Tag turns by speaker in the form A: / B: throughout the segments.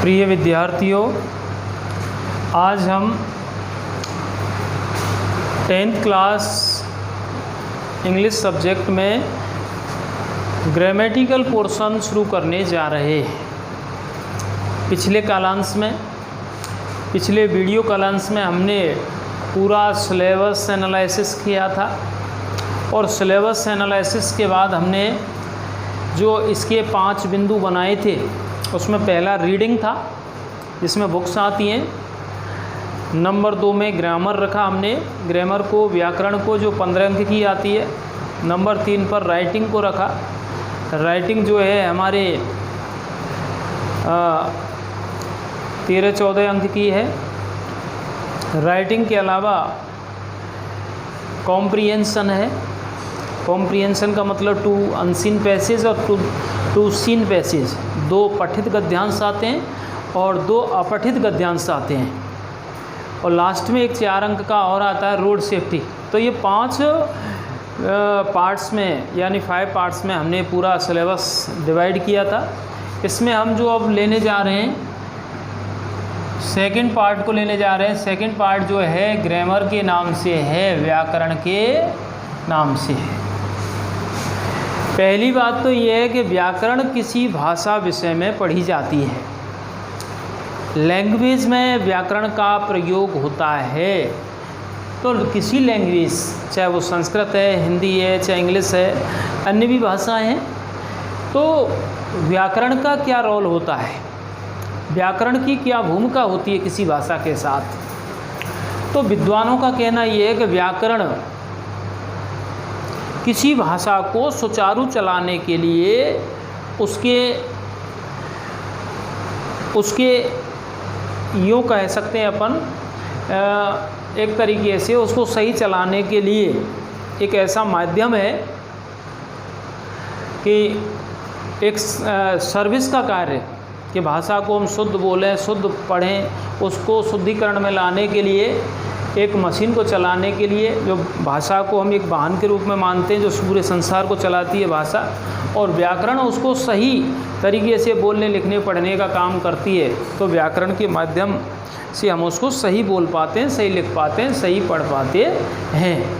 A: प्रिय विद्यार्थियों, आज हम 10th क्लास इंग्लिश सब्जेक्ट में ग्रामेटिकल पोर्शन शुरू करने जा रहे हैं। पिछले वीडियो कालांश में हमने पूरा सिलेबस एनालिसिस किया था और सिलेबस एनालिसिस के बाद हमने जो इसके 5 बिंदु बनाए थे उसमें पहला रीडिंग था, जिसमें बुक्स आती हैं। नंबर 2 में ग्रामर रखा हमने, ग्रामर को, व्याकरण को, जो 15 अंक की आती है। नंबर 3 पर राइटिंग को रखा। राइटिंग जो है हमारे 13-14 अंक की है। राइटिंग के अलावा कॉम्प्रिहेंशन है। कॉम्प्रिहेंशन का मतलब 2 अनसीन पैसेज और 2 सीन पैसेज, 2 पठित गद्यांश आते हैं और 2 अपठित गद्यांश आते हैं। और लास्ट में एक 4 अंक का और आता है रोड सेफ्टी। तो ये 5 पार्ट्स में यानी 5 पार्ट्स में हमने पूरा सिलेबस डिवाइड किया था। इसमें हम जो अब लेने जा रहे हैं, सेकंड पार्ट को लेने जा रहे हैं। सेकंड पार्ट जो है ग्रामर के नाम से है, व्याकरण के नाम से है। पहली बात तो ये है कि व्याकरण किसी भाषा विषय में पढ़ी जाती है। लैंग्वेज में व्याकरण का प्रयोग होता है। तो किसी लैंग्वेज, चाहे वो संस्कृत है, हिंदी है, चाहे इंग्लिश है, अन्य भी भाषाएं हैं, तो व्याकरण का क्या रोल होता है, व्याकरण की क्या भूमिका होती है किसी भाषा के साथ। तो विद्वानों का कहना ये है कि व्याकरण किसी भाषा को सुचारू चलाने के लिए उसके यूँ कह सकते हैं अपन, एक तरीके से उसको सही चलाने के लिए एक ऐसा माध्यम है कि एक सर्विस का कार्य, कि भाषा को हम शुद्ध बोलें, शुद्ध पढ़ें, उसको शुद्धिकरण में लाने के लिए, एक मशीन को चलाने के लिए, जो भाषा को हम एक वाहन के रूप में मानते हैं जो पूरे संसार को चलाती है भाषा, और व्याकरण उसको सही तरीके से बोलने, लिखने, पढ़ने का काम करती है। तो व्याकरण के माध्यम से हम उसको सही बोल पाते हैं, सही लिख पाते हैं, सही पढ़ पाते हैं।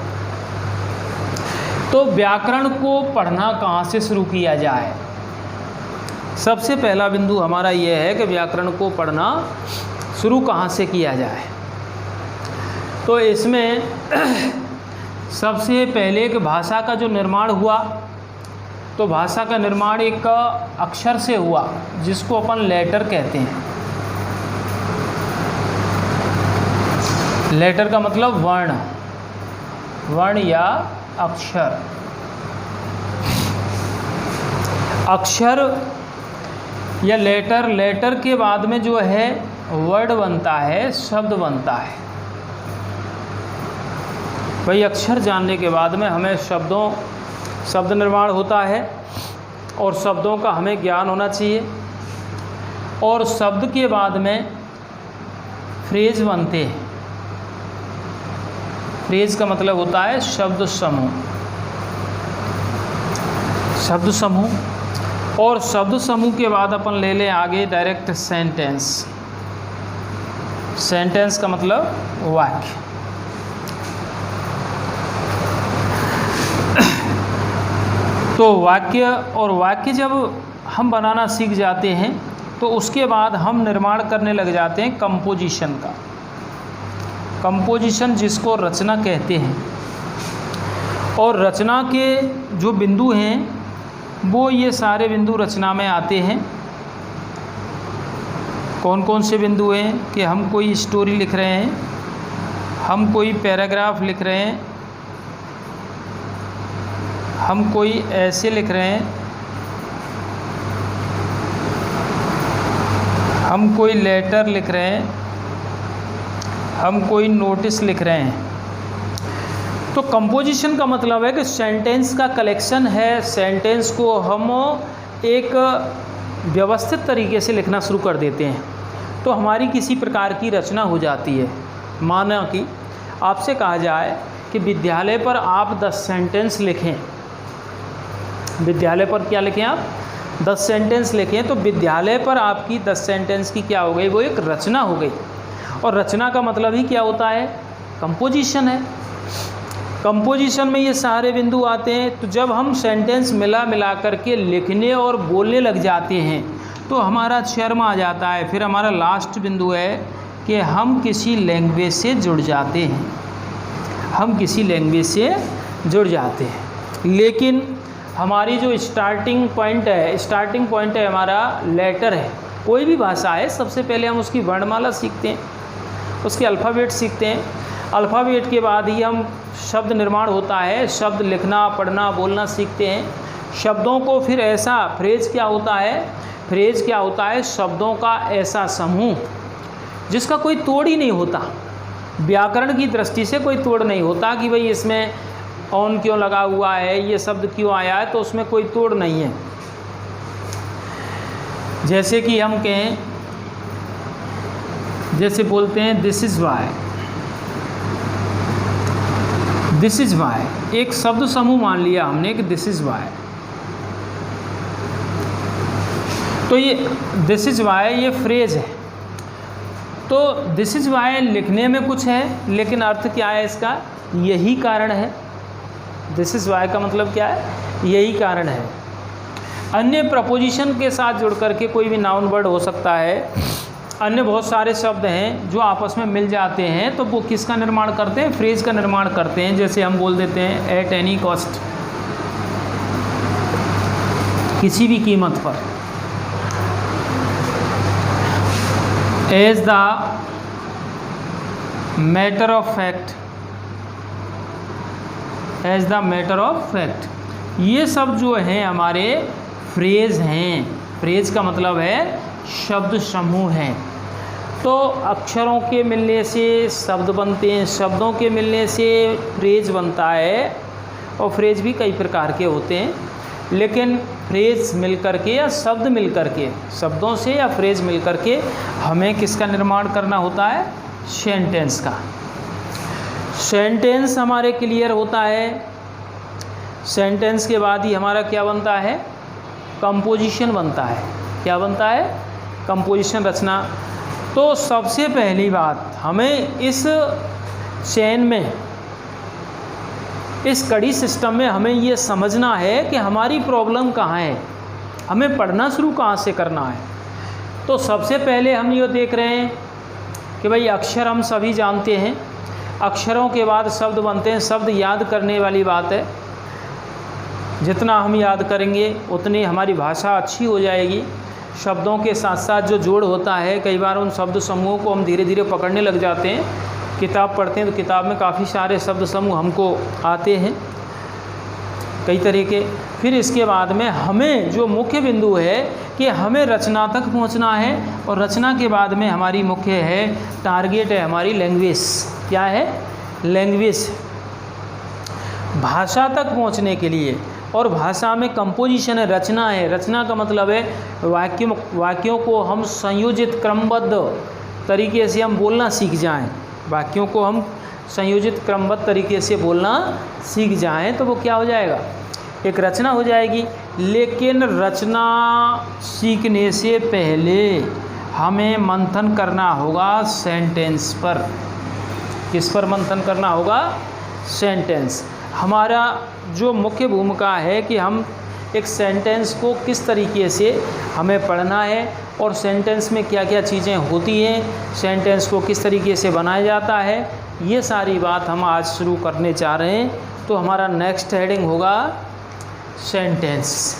A: तो व्याकरण को पढ़ना कहाँ से शुरू किया जाए? सबसे पहला बिंदु हमारा यह है कि व्याकरण को पढ़ना शुरू कहाँ से किया जाए। तो इसमें सबसे पहले कि भाषा का जो निर्माण हुआ, तो भाषा का निर्माण एक अक्षर से हुआ जिसको अपन लेटर कहते हैं। लेटर का मतलब वर्ण या अक्षर। अक्षर या लेटर के बाद में जो है वर्ड बनता है, शब्द बनता है। भाई अक्षर जानने के बाद में हमें शब्द निर्माण होता है और शब्दों का हमें ज्ञान होना चाहिए। और शब्द के बाद में फ्रेज बनते हैं। फ्रेज का मतलब होता है शब्द समूह। और शब्द समूह के बाद अपन ले लें आगे डायरेक्ट सेंटेंस। सेंटेंस का मतलब वाक्य। तो वाक्य जब हम बनाना सीख जाते हैं तो उसके बाद हम निर्माण करने लग जाते हैं कंपोजिशन का। कंपोजिशन जिसको रचना कहते हैं। और रचना के जो बिंदु हैं वो ये सारे बिंदु रचना में आते हैं। कौन कौन से बिंदु हैं कि हम कोई स्टोरी लिख रहे हैं, हम कोई पैराग्राफ लिख रहे हैं, हम कोई ऐसे लिख रहे हैं, हम कोई लेटर लिख रहे हैं, हम कोई नोटिस लिख रहे हैं। तो कंपोजिशन का मतलब है कि सेंटेंस का कलेक्शन है। सेंटेंस को हम एक व्यवस्थित तरीके से लिखना शुरू कर देते हैं तो हमारी किसी प्रकार की रचना हो जाती है। माना कि आपसे कहा जाए कि विद्यालय पर आप 10 सेंटेंस लिखें। विद्यालय पर क्या लिखें आप? 10 सेंटेंस लिखे तो विद्यालय पर आपकी 10 सेंटेंस की क्या हो गई, वो एक रचना हो गई। और रचना का मतलब ही क्या होता है, कंपोजिशन है। कंपोजिशन में ये सारे बिंदु आते हैं। तो जब हम सेंटेंस मिला करके लिखने और बोलने लग जाते हैं तो हमारा चर्म आ जाता है। फिर हमारा लास्ट बिंदु है कि हम किसी लैंग्वेज से जुड़ जाते हैं, हम किसी लैंग्वेज से जुड़ जाते हैं। लेकिन हमारी जो स्टार्टिंग पॉइंट है हमारा लेटर है। कोई भी भाषा है, सबसे पहले हम उसकी वर्णमाला सीखते हैं, उसके अल्फ़ाबेट सीखते हैं। अल्फ़ाबेट के बाद ही हम शब्द निर्माण होता है, शब्द लिखना, पढ़ना, बोलना सीखते हैं। शब्दों को फिर ऐसा फ्रेज क्या होता है, शब्दों का ऐसा समूह जिसका कोई तोड़ ही नहीं होता। व्याकरण की दृष्टि से कोई तोड़ नहीं होता कि भाई इसमें ऑन क्यों लगा हुआ है, ये शब्द क्यों आया है, तो उसमें कोई तोड़ नहीं है। जैसे कि हम कहें, जैसे बोलते हैं दिस इज़ वाई, एक शब्द समूह मान लिया हमने कि दिस इज़ वाई। तो ये दिस इज़ वाई ये फ्रेज है। तो दिस इज़ वाई लिखने में कुछ है, लेकिन अर्थ क्या है इसका, यही कारण है। दिस इज़ वाई का मतलब क्या है, यही कारण है। अन्य प्रपोजिशन के साथ जुड़ करके कोई भी नाउन वर्ड हो सकता है। अन्य बहुत सारे शब्द हैं जो आपस में मिल जाते हैं, तो वो किसका निर्माण करते हैं, फ्रेज का निर्माण करते हैं। जैसे हम बोल देते हैं एट एनी कॉस्ट, किसी भी कीमत पर। As the matter of fact, ये सब जो हैं हमारे फ्रेज हैं। फ्रेज का मतलब है शब्द समूह हैं। तो अक्षरों के मिलने से शब्द बनते हैं, शब्दों के मिलने से फ्रेज बनता है। और फ्रेज भी कई प्रकार के होते हैं, लेकिन फ्रेज मिल करके या शब्द मिल करके, शब्दों से या फ्रेज मिल करके हमें किसका निर्माण करना होता है, सेंटेंस का। सेंटेंस हमारे क्लियर होता है। सेंटेंस के बाद ही हमारा क्या बनता है, कंपोजिशन बनता है। क्या बनता है, कंपोजिशन, रचना। तो सबसे पहली बात हमें इस चेन में, इस कड़ी सिस्टम में हमें ये समझना है कि हमारी प्रॉब्लम कहाँ है, हमें पढ़ना शुरू कहाँ से करना है। तो सबसे पहले हम ये देख रहे हैं कि भाई अक्षर हम सभी जानते हैं, अक्षरों के बाद शब्द बनते हैं। शब्द याद करने वाली बात है, जितना हम याद करेंगे उतनी हमारी भाषा अच्छी हो जाएगी। शब्दों के साथ साथ जो जोड़ होता है, कई बार उन शब्द समूहों को हम धीरे धीरे पकड़ने लग जाते हैं। किताब पढ़ते हैं तो किताब में काफ़ी सारे शब्द समूह हमको आते हैं, कई तरह के। फिर इसके बाद में हमें जो मुख्य बिंदु है कि हमें रचना तक पहुंचना है, और रचना के बाद में हमारी मुख्य है, टारगेट है हमारी लैंग्वेज। क्या है, लैंग्वेज, भाषा तक पहुंचने के लिए। और भाषा में कंपोजिशन है, रचना है। रचना का मतलब है वाक्यों को हम संयोजित क्रमबद्ध तरीके से हम बोलना सीख जाएं। वाक्यों को हम संयोजित क्रमबद्ध तरीके से बोलना सीख जाएं तो वो क्या हो जाएगा, एक रचना हो जाएगी। लेकिन रचना सीखने से पहले हमें मंथन करना होगा सेंटेंस पर। किस पर मंथन करना होगा, सेंटेंस। हमारा जो मुख्य भूमिका है कि हम एक सेंटेंस को किस तरीके से हमें पढ़ना है, और सेंटेंस में क्या क्या चीज़ें होती हैं, सेंटेंस को किस तरीके से बनाया जाता है, ये सारी बात हम आज शुरू करने जा रहे हैं। तो हमारा नेक्स्ट हेडिंग होगा सेंटेंस।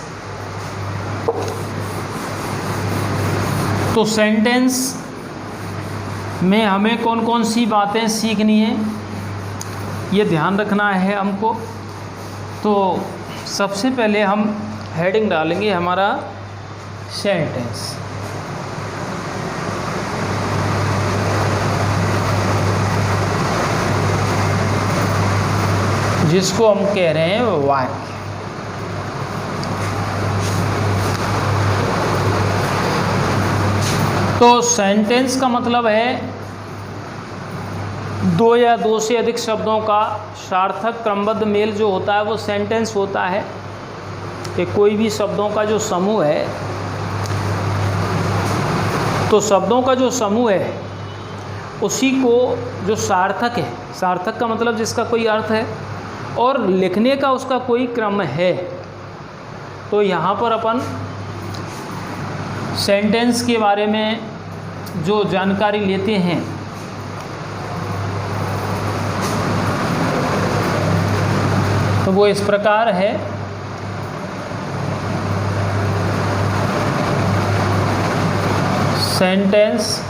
A: तो सेंटेंस में हमें कौन कौन सी बातें सीखनी है, ये ध्यान रखना है हमको। तो सबसे पहले हम हेडिंग डालेंगे हमारा सेंटेंस। जिसको हम कह रहे हैं वाक्य। तो सेंटेंस का मतलब है दो या दो से अधिक शब्दों का सार्थक क्रमबद्ध मेल जो होता है वो सेंटेंस होता है। कि कोई भी शब्दों का जो समूह है, तो शब्दों का जो समूह है उसी को जो सार्थक है, सार्थक का मतलब जिसका कोई अर्थ है और लिखने का उसका कोई क्रम है, तो यहाँ पर अपन सेंटेंस के बारे में जो जानकारी लेते हैं तो वो इस प्रकार है। सेंटेंस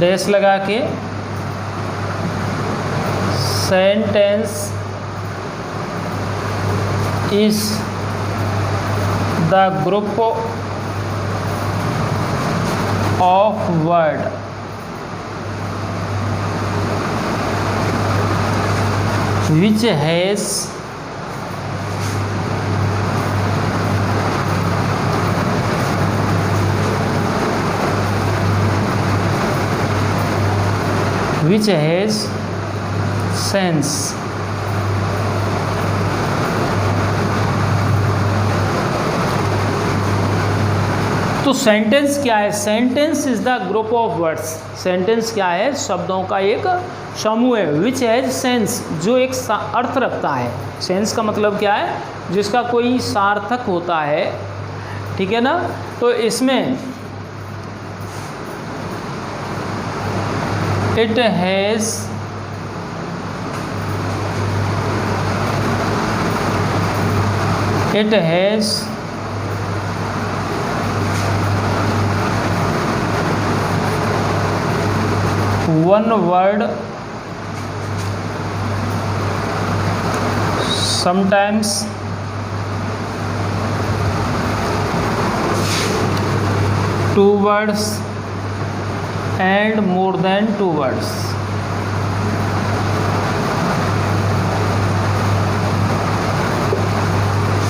A: डैश लगा के, sentence is the group of word which has sense। तो सेंटेंस क्या है? Sentence is the group of words. Sentence क्या है? शब्दों का एक समूह है। विच हैज सेंस, जो एक अर्थ रखता है। सेंस का मतलब क्या है? जिसका कोई सार्थक होता है, ठीक है ना। तो इसमें it has one word, sometimes two words and more than two words।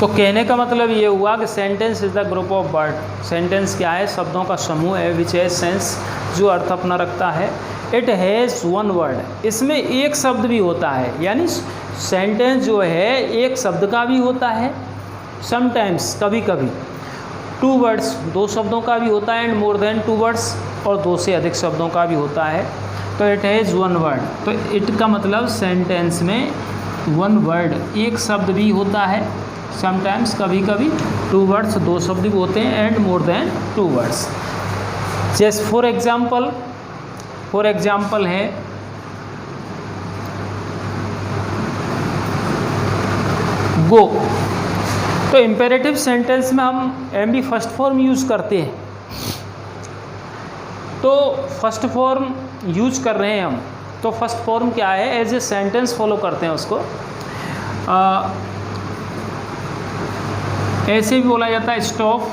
A: तो कहने का मतलब ये हुआ कि sentence is the group of word. Sentence क्या है? शब्दों का समूह है। विच हैज सेंस, जो अर्थ अपना रखता है। इट हैज़ वन वर्ड, इसमें एक शब्द भी होता है, यानी सेंटेंस जो है एक शब्द का भी होता है, समटाइम्स कभी कभी टू वर्ड्स, दो शब्दों का भी होता है, and more than two words, और दो से अधिक शब्दों का भी होता है। तो इट हैज़ वन वर्ड, तो इट का मतलब सेंटेंस में वन वर्ड, एक शब्द भी होता है, समटाइम्स कभी कभी टू वर्ड्स, दो शब्द भी होते हैं, and more than two words. जैसे फॉर एग्जाम्पल है गो। तो इम्पेरेटिव सेंटेंस में हम एमडी फर्स्ट फॉर्म यूज़ करते हैं। तो फर्स्ट फॉर्म यूज कर रहे हैं हम, तो फर्स्ट फॉर्म क्या है? एज ए सेंटेंस फॉलो करते हैं उसको। ऐसे भी बोला जाता है स्टॉप,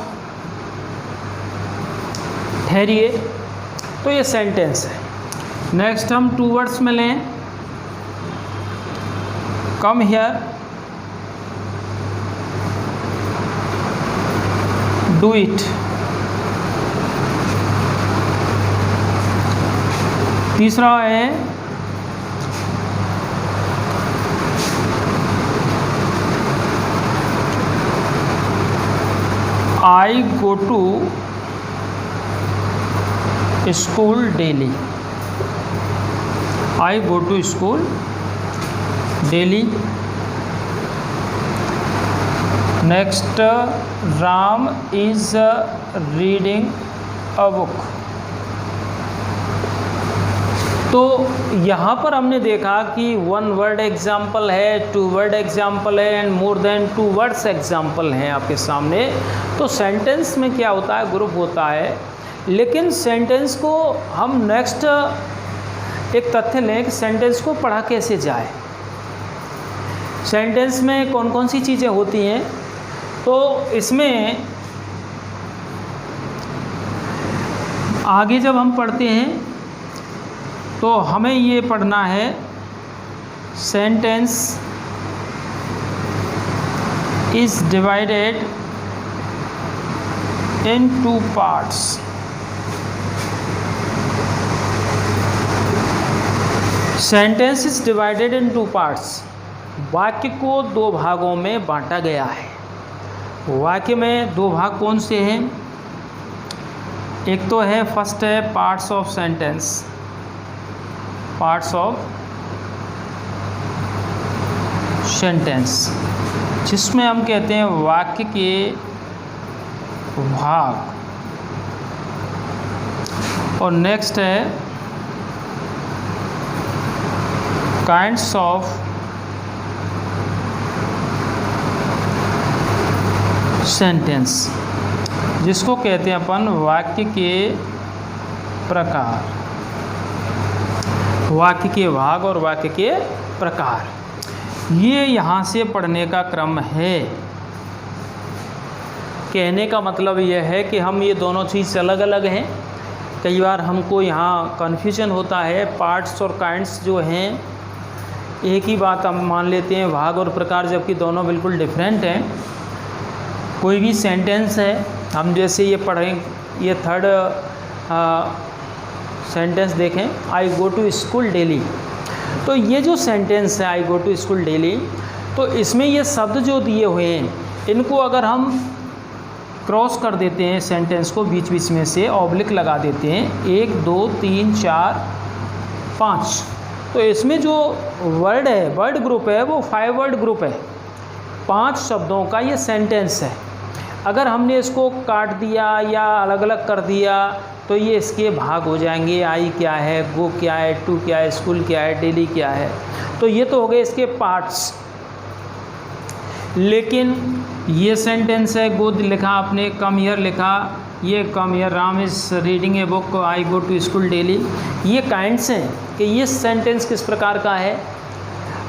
A: ठहरिए, तो ये सेंटेंस है। नेक्स्ट हम टू वर्ड्स में लें, कम हियर, डू इट। तीसरा है I go to school daily. I go to school daily. Next, Ram is reading a book. तो यहाँ पर हमने देखा कि वन वर्ड एग्जाम्पल है, टू वर्ड एग्जाम्पल है, and more than two words example हैं आपके सामने। तो सेंटेंस में क्या होता है? ग्रुप होता है। लेकिन सेंटेंस को हम नेक्स्ट एक तथ्य लें कि सेंटेंस को पढ़ा कैसे जाए। सेंटेंस में कौन कौन सी चीज़ें होती हैं? तो इसमें आगे जब हम पढ़ते हैं तो हमें ये पढ़ना है, sentence is divided in two parts. Sentence is divided in two parts. वाक्य को दो भागों में बांटा गया है। वाक्य में दो भाग कौन से हैं? एक तो है, फर्स्ट है parts of sentence, parts of sentence, जिसमें हम कहते हैं वाक्य के भाग। और नेक्स्ट है काइंड्स ऑफ सेंटेंस, जिसको कहते हैं अपन वाक्य के प्रकार, वाक्य के भाग और वाक्य के प्रकार। ये यहाँ से पढ़ने का क्रम है। कहने का मतलब यह है कि हम ये दोनों चीज़ अलग अलग हैं। कई बार हमको यहाँ कन्फ्यूजन होता है। पार्ट्स और काइंड्स जो हैं एक ही बात हम मान लेते हैं, भाग और प्रकार, जबकि दोनों बिल्कुल डिफरेंट हैं। कोई भी सेंटेंस है, हम जैसे ये पढ़ें, ये थर्ड सेंटेंस देखें, आई गो टू स्कूल डेली। तो ये जो सेंटेंस है I go to school daily, तो इसमें ये शब्द जो दिए हुए हैं, इनको अगर हम क्रॉस कर देते हैं, सेंटेंस को बीच बीच में से ऑब्लिक लगा देते हैं, 1 2 3 4 5, तो इसमें जो वर्ड है, वर्ड ग्रुप है, वो 5 वर्ड ग्रुप है। 5 शब्दों का ये सेंटेंस है। अगर हमने इसको काट दिया या अलग अलग कर दिया तो ये इसके भाग हो जाएंगे। आई क्या है, गो क्या है, टू क्या है, स्कूल क्या है, डेली क्या है। तो ये तो हो गए इसके पार्ट्स। लेकिन ये सेंटेंस है, गो लिखा आपने, कम हियर लिखा, ये come here, Ram is reading a book, I go to school daily. ये काइंड्स हैं कि ये सेंटेंस किस प्रकार का है।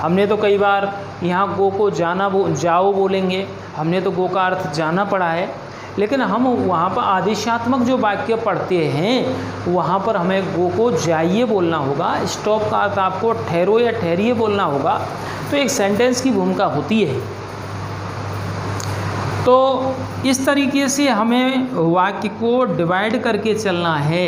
A: हमने तो कई बार यहाँ गो को जाना जाओ बोलेंगे, हमने तो गो का अर्थ जाना पढ़ा है। लेकिन हम वहाँ पर आदेशात्मक जो वाक्य पढ़ते हैं वहाँ पर हमें गो को जाइए बोलना होगा। स्टॉप का अर्थ आपको ठहरो या ठहरिए बोलना होगा। तो एक सेंटेंस की भूमिका होती है। तो इस तरीके से हमें वाक्य को डिवाइड करके चलना है।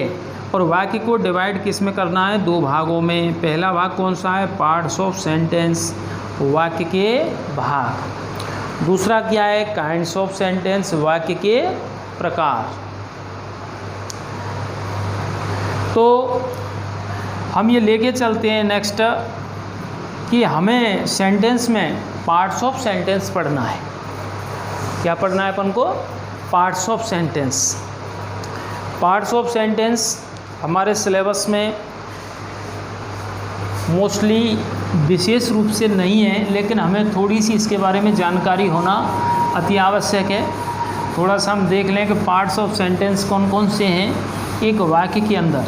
A: और वाक्य को डिवाइड किस में करना है? 2 भागों में। पहला भाग कौन सा है? पार्ट्स ऑफ सेंटेंस, वाक्य के भाग। दूसरा क्या है? काइंड्स ऑफ सेंटेंस, वाक्य के प्रकार। तो हम ये लेके चलते हैं नेक्स्ट कि हमें सेंटेंस में पार्ट्स ऑफ सेंटेंस पढ़ना है। क्या पढ़ना है अपन को? Parts of sentence. Parts of sentence हमारे सिलेबस में मोस्टली विशेष रूप से नहीं है, लेकिन हमें थोड़ी सी इसके बारे में जानकारी होना अति आवश्यक है। थोड़ा सा हम देख लें कि पार्ट्स ऑफ सेंटेंस कौन कौन से हैं। एक वाक्य के अंदर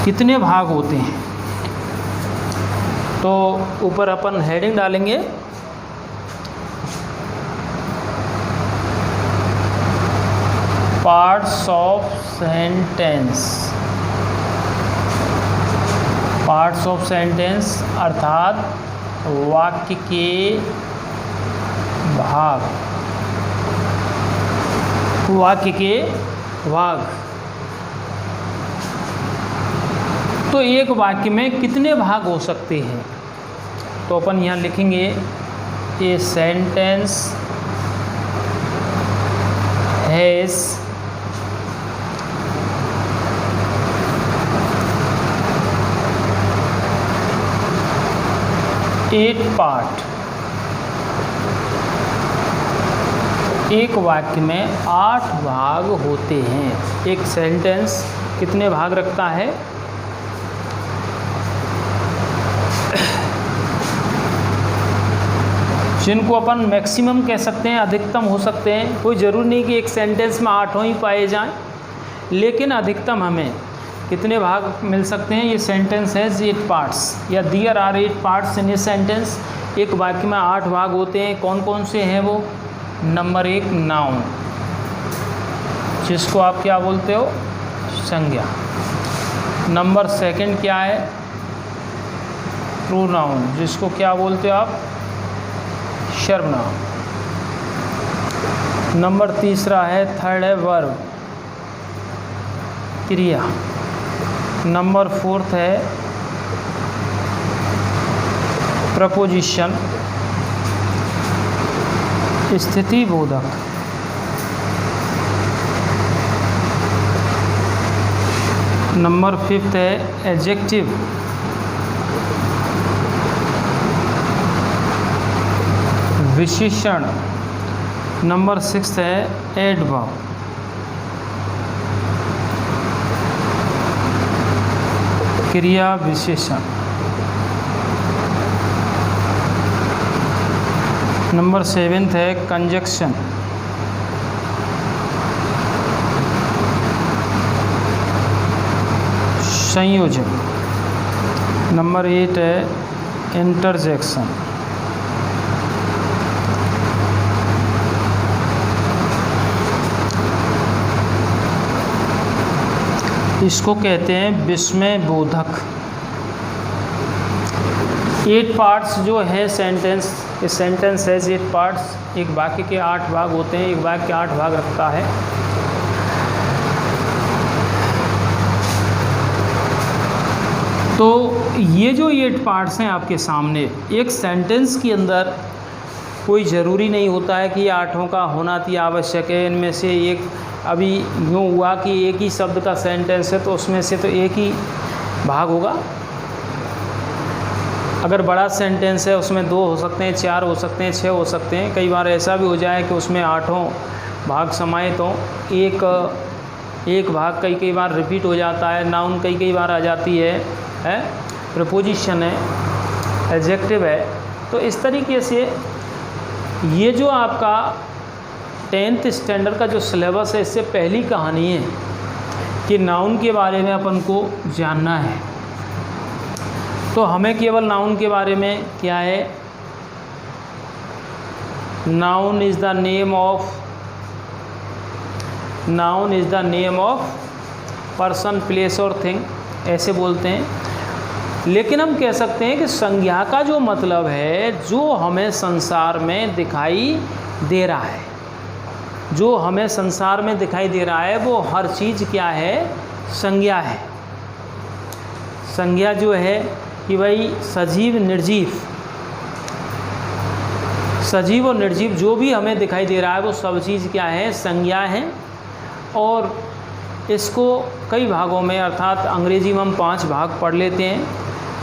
A: कितने भाग होते हैं? तो ऊपर अपन हेडिंग डालेंगे, parts of sentence. Parts of sentence अर्थात वाक्य के भाग, वाक्य के भाग। तो एक वाक्य में कितने भाग हो सकते हैं? तो अपन यहाँ लिखेंगे ए सेंटेंस हैज़ 8 पार्ट। एक वाक्य में 8 भाग होते हैं। एक सेंटेंस कितने भाग रखता है? जिनको अपन मैक्सिमम कह सकते हैं, अधिकतम हो सकते हैं। कोई ज़रूरी नहीं कि एक सेंटेंस में 8 ही पाए जाएं, लेकिन अधिकतम हमें कितने भाग मिल सकते हैं? ये सेंटेंस है 8 पार्ट्स, या there are 8 parts in a sentence. एक वाक्य में 8 भाग होते हैं। कौन कौन से हैं वो? नंबर 1 नाउन, जिसको आप क्या बोलते हो? संज्ञा। नंबर 2 क्या है? प्रोनाउन, जिसको क्या बोलते हो आप? सर्वनाम। नंबर 3 है, थर्ड है वर्ब, क्रिया। नंबर 4 है प्रपोजिशन, स्थिति बोधक। नंबर 5 है एडजेक्टिव, विशेषण। नंबर 6 है एडवर्ब। क्रिया विशेषण। नंबर 7 है कंजक्शन, संयोजक। नंबर 8 है इंटरजेक्शन। इसको कहते हैं विस्मय बोधक। 8 पार्ट्स जो है सेंटेंस, ये सेंटेंस है 8 पार्ट्स। एक वाक्य के 8 भाग होते हैं, एक वाक्य के 8 भाग रखता है। तो ये जो 8 पार्ट्स हैं आपके सामने, एक सेंटेंस के अंदर कोई ज़रूरी नहीं होता है कि ये 8 का होना अति आवश्यक है। इनमें से एक, अभी यूँ हुआ कि एक ही शब्द का सेंटेंस है तो उसमें से तो एक ही भाग होगा। अगर बड़ा सेंटेंस है उसमें 2 हो सकते हैं, 4 हो सकते हैं, 6 हो सकते हैं। कई बार ऐसा भी हो जाए कि उसमें 8 भाग समाये तो एक भाग कई बार रिपीट हो जाता है। नाउन कई बार आ जाती है, प्रपोजिशन है, एडजेक्टिव है। तो इस तरीके से ये जो आपका 10th स्टैंडर्ड का जो सिलेबस है, इससे पहली कहानी है कि नाउन के बारे में अपन को जानना है। तो हमें केवल नाउन के बारे में क्या है, noun is the name of person, place और थिंग, ऐसे बोलते हैं। लेकिन हम कह सकते हैं कि संज्ञा का जो मतलब है, जो हमें संसार में दिखाई दे रहा है, जो हमें संसार में दिखाई दे रहा है, वो हर चीज़ क्या है, संज्ञा है। संज्ञा जो है कि भाई सजीव और निर्जीव जो भी हमें दिखाई दे रहा है, वो सब चीज़ क्या है, संज्ञा है। और इसको कई भागों में, अर्थात अंग्रेजी में हम 5 भाग पढ़ लेते हैं।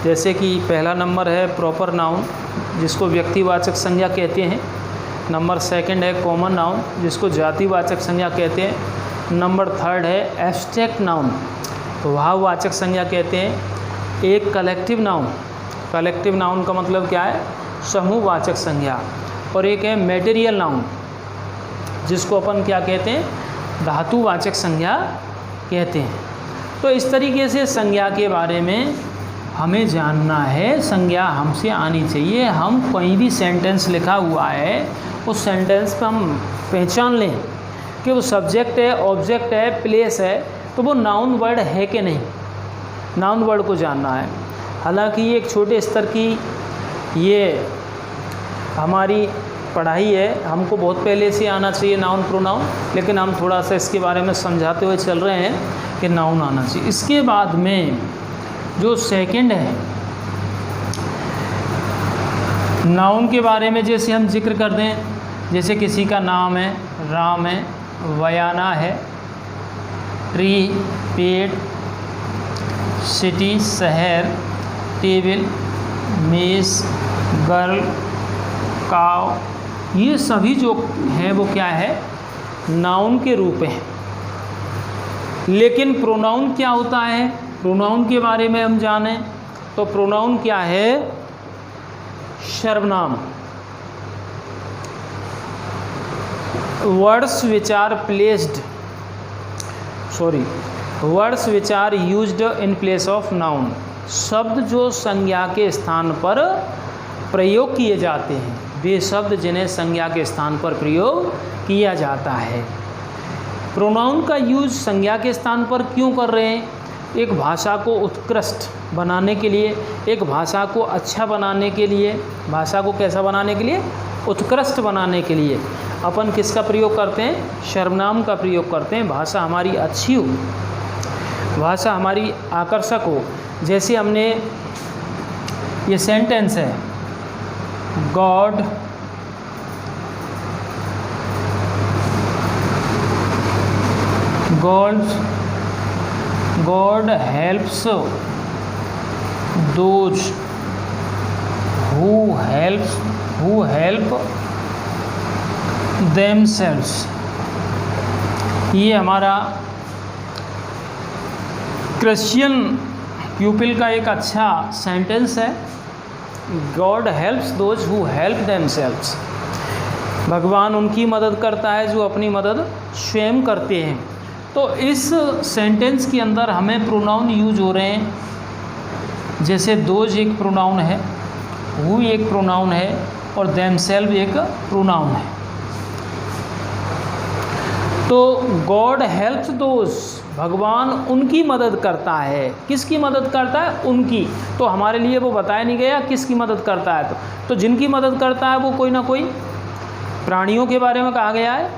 A: जैसे कि पहला नंबर है प्रॉपर नाउन, जिसको व्यक्तिवाचक संज्ञा कहते हैं। नंबर 2 है कॉमन नाउन, जिसको जातिवाचक संज्ञा कहते हैं। नंबर 3 है एब्स्ट्रैक्ट नाउन, भाववाचक संज्ञा कहते हैं। एक कलेक्टिव नाउन का मतलब क्या है, समूहवाचक संज्ञा। और एक है मटेरियल नाउन, जिसको अपन क्या कहते हैं, धातुवाचक संज्ञा कहते हैं। तो इस तरीके से संज्ञा के बारे में हमें जानना है, संज्ञा हमसे आनी चाहिए। हम कोई भी सेंटेंस लिखा हुआ है, उस सेंटेंस पे हम पहचान लें कि वो सब्जेक्ट है, ऑब्जेक्ट है, प्लेस है, तो वो नाउन वर्ड है कि नहीं, नाउन वर्ड को जानना है। हालांकि ये एक छोटे स्तर की ये हमारी पढ़ाई है, हमको बहुत पहले से आना चाहिए नाउन प्रोनाउन, लेकिन हम थोड़ा सा इसके बारे में समझाते हुए चल रहे हैं कि नाउन आना चाहिए। इसके बाद में जो सेकंड है, नाउन के बारे में जैसे हम जिक्र कर दें, जैसे किसी का नाम है, राम है, बयाना है, ट्री पेड़, सिटी शहर, टेबल मेज, गर्ल काव, ये सभी जो है वो क्या है, नाउन के रूप हैं। लेकिन प्रोनाउन क्या होता है, प्रोनाउन के बारे में हम जानें तो प्रोनाउन क्या है, सर्वनाम। Words which are used in place of noun, शब्द जो संज्ञा के स्थान पर प्रयोग किए जाते हैं, वे शब्द जिन्हें संज्ञा के स्थान पर प्रयोग किया जाता है। प्रोनाउन का यूज संज्ञा के स्थान पर क्यों कर रहे हैं, एक भाषा को उत्कृष्ट बनाने के लिए, एक भाषा को अच्छा बनाने के लिए, भाषा को कैसा बनाने के लिए, उत्कृष्ट बनाने के लिए अपन किसका प्रयोग करते हैं, सर्वनाम का प्रयोग करते हैं, भाषा हमारी अच्छी हो। भाषा हमारी आकर्षक हो। जैसे हमने ये सेंटेंस है, God helps those who help themselves. ये हमारा क्रिश्चियन प्यूपिल का एक अच्छा सेंटेंस है। God helps those who help themselves. भगवान उनकी मदद करता है जो अपनी मदद स्वयं करते हैं। तो इस सेंटेंस के अंदर हमें प्रोनाउन यूज हो रहे हैं। जैसे दोज एक प्रोनाउन है, हु एक प्रोनाउन है और देमसेल्व एक प्रोनाउन है। तो गॉड हेल्प्स दोज, भगवान उनकी मदद करता है। किसकी मदद करता है? उनकी। तो हमारे लिए वो बताया नहीं गया किसकी मदद करता है। तो जिनकी मदद करता है वो कोई ना कोई प्राणियों के बारे में कहा गया है,